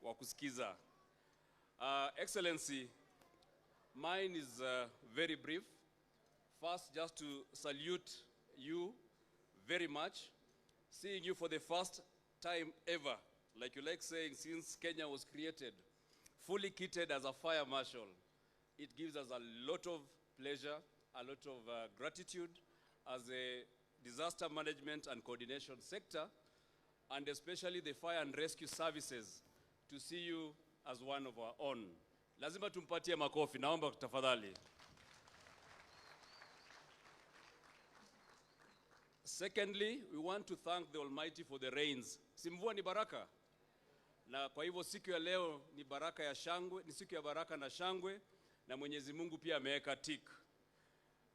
wa kusikiza. Excellency, mine is very brief. First, just to salute you very much. Seeing you for the first time ever, like you like saying, since Kenya was created, fully kitted as a fire marshal. It gives us a lot of pleasure, a lot of gratitude as a disaster management and coordination sector, and especially the fire and rescue services, to see you as one of our own. Lazima tumpatie makofi, naomba tafadhali. Secondly, we want to thank the Almighty for the rains. Si mvua ni baraka? Na kwa hivyo siku ya leo ni baraka ya shangwe, ni siku ya baraka na shangwe, na Mwenyezi Mungu pia ameweka tick.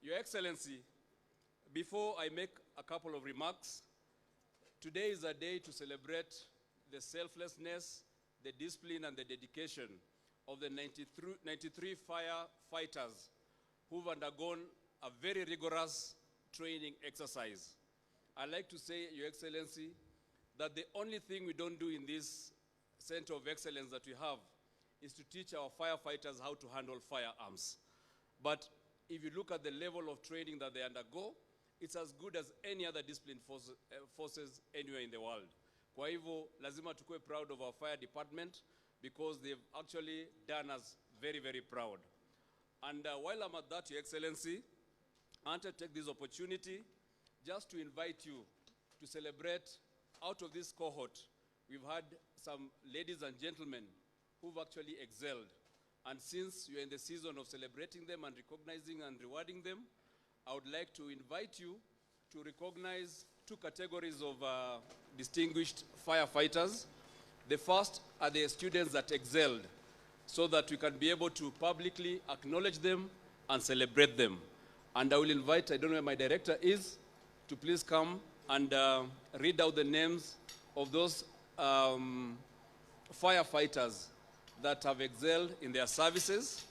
Your Excellency, before I make a couple of remarks, today is a day to celebrate the selflessness, the discipline and the dedication of the 93 firefighters who've undergone a very rigorous training exercise. I'd like to say, Your Excellency, that the only thing we don't do in this Center of Excellence that we have is to teach our firefighters how to handle firearms. But if you look at the level of training that they undergo, it's as good as any other discipline forces anywhere in the world. Kwa hivyo, lazima tukue proud of our fire department because they've actually done us very, very proud. And while I'm at that, Your Excellency, I want to take this opportunity just to invite you to celebrate out of this cohort. We've had some ladies and gentlemen who've actually excelled. And since you're in the season of celebrating them and recognizing and rewarding them, I would like to invite you to recognize two categories of distinguished firefighters. The first are the students that excelled, so that we can be able to publicly acknowledge them and celebrate them. And I will invite, I don't know where my director is, to please come and read out the names of those firefighters that have excelled in their services,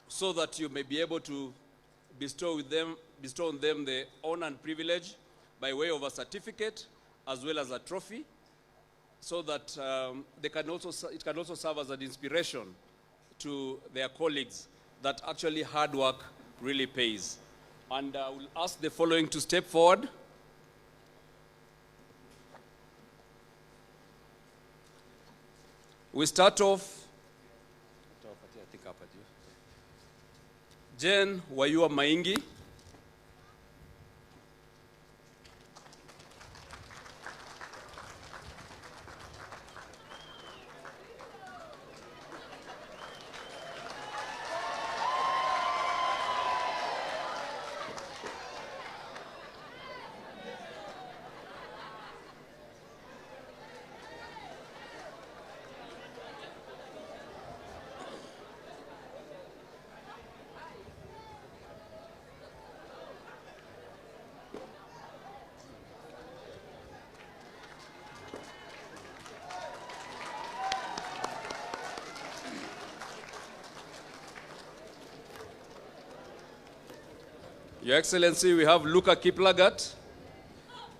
so that you may be able to bestow on them the honor and privilege by way of a certificate as well as a trophy, so that it can also serve as an inspiration to their colleagues that actually hard work really pays. And I will ask the following to step forward. We start off, Jen Wayua Maingi. Your Excellency, we have Luca Kiplagat,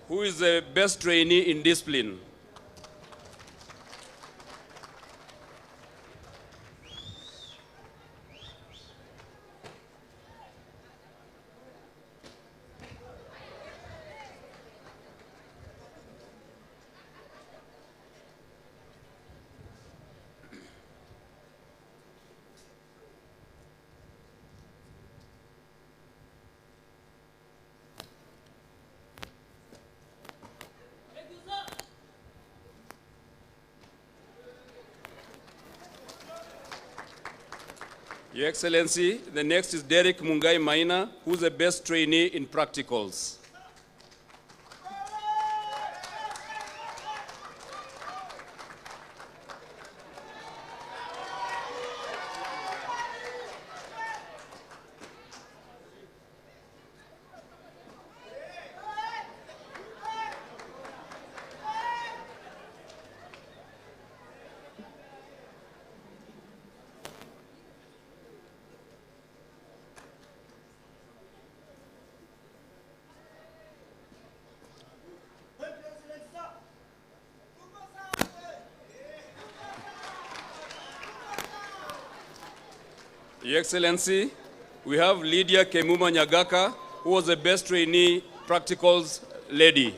who is the best trainee in discipline. Your Excellency, the next is Derek Mungai Maina, who's the best trainee in practicals. Your Excellency, we have Lydia Kemuma Nyagaka, who was the best trainee practicals lady.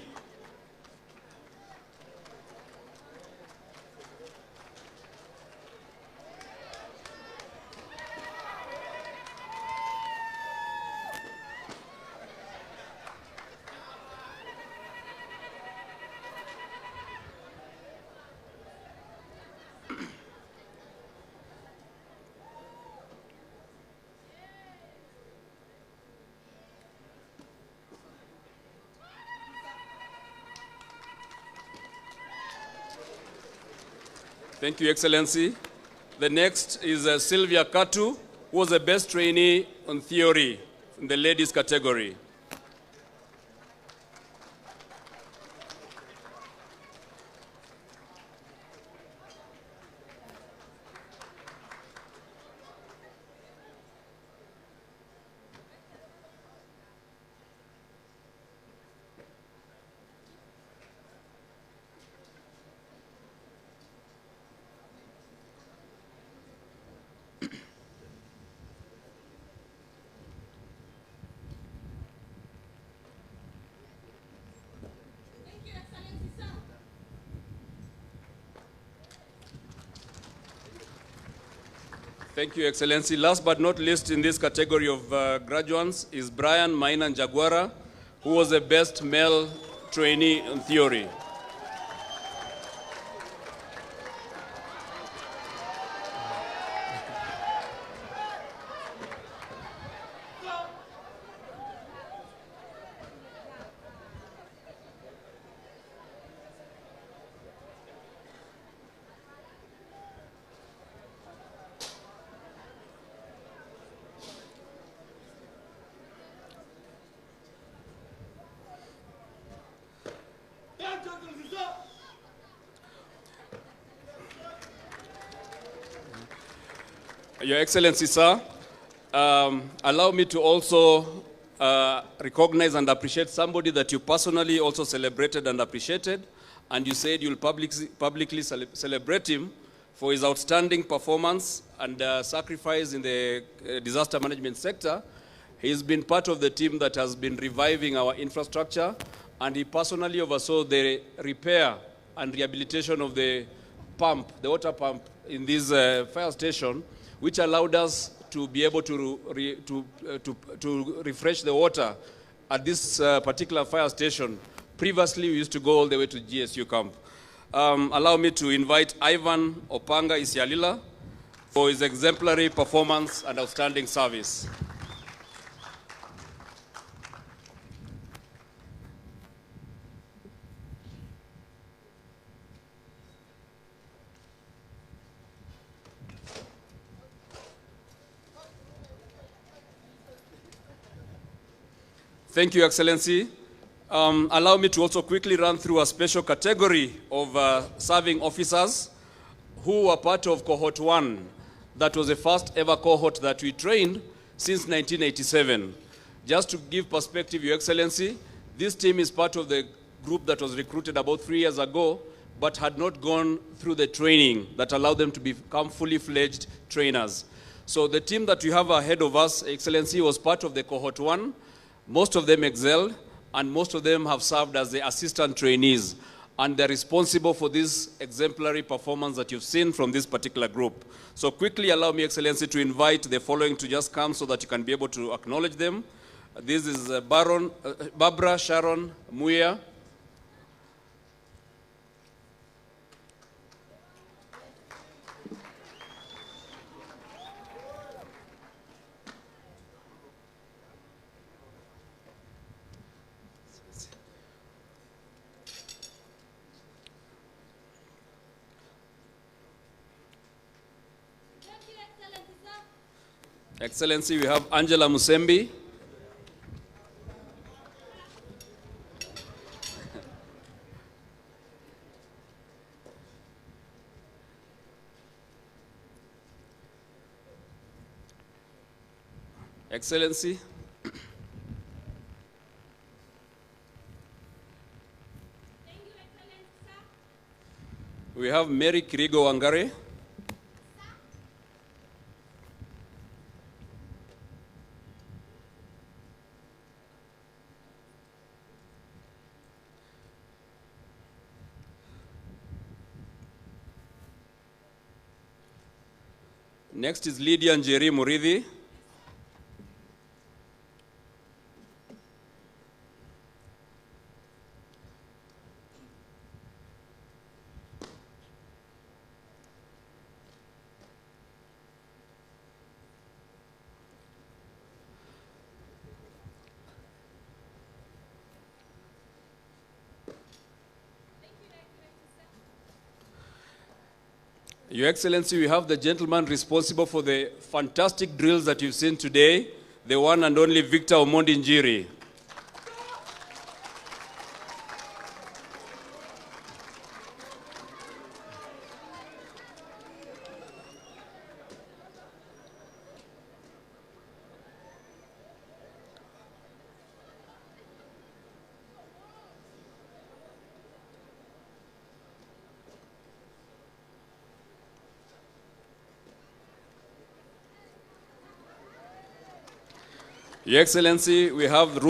Thank you, Excellency. The next is Sylvia Katu, who was the best trainee on theory in the ladies category. Thank you, Excellency. Last but not least in this category of graduates is Brian Maina Njagwara, who was the best male trainee in theory. Your Excellency, sir, allow me to also recognize and appreciate somebody that you personally also celebrated and appreciated, and you said you'll publicly celebrate him for his outstanding performance and sacrifice in the disaster management sector. He's been part of the team that has been reviving our infrastructure, and he personally oversaw the repair and rehabilitation of the pump, the water pump in this fire station, which allowed us to be able to refresh the water at this particular fire station. Previously, we used to go all the way to GSU camp. Allow me to invite Ivan Opanga Isialila for his exemplary performance and outstanding service. Thank you, Excellency. Allow me to also quickly run through a special category of serving officers who were part of cohort 1. That was the first ever cohort that we trained since 1987. Just to give perspective, Your Excellency, this team is part of the group that was recruited about 3 years ago, but had not gone through the training that allowed them to become fully fledged trainers. So the team that we have ahead of us, Excellency, was part of the cohort 1. Most of them excelled, and most of them have served as the assistant trainees, and they're responsible for this exemplary performance that you've seen from this particular group. So quickly allow me, Excellency, to invite the following to just come so that you can be able to acknowledge them. This is Barbara Sharon Muya. Excellency, we have Angela Musembi. Excellency. Thank you, Excellency, sir. We have Mary Kirigo Wangare. Next is Lydia Njeri Muridhi. Your Excellency, we have the gentleman responsible for the fantastic drills that you've seen today, the one and only Victor Omondi Njiri. Your Excellency, we have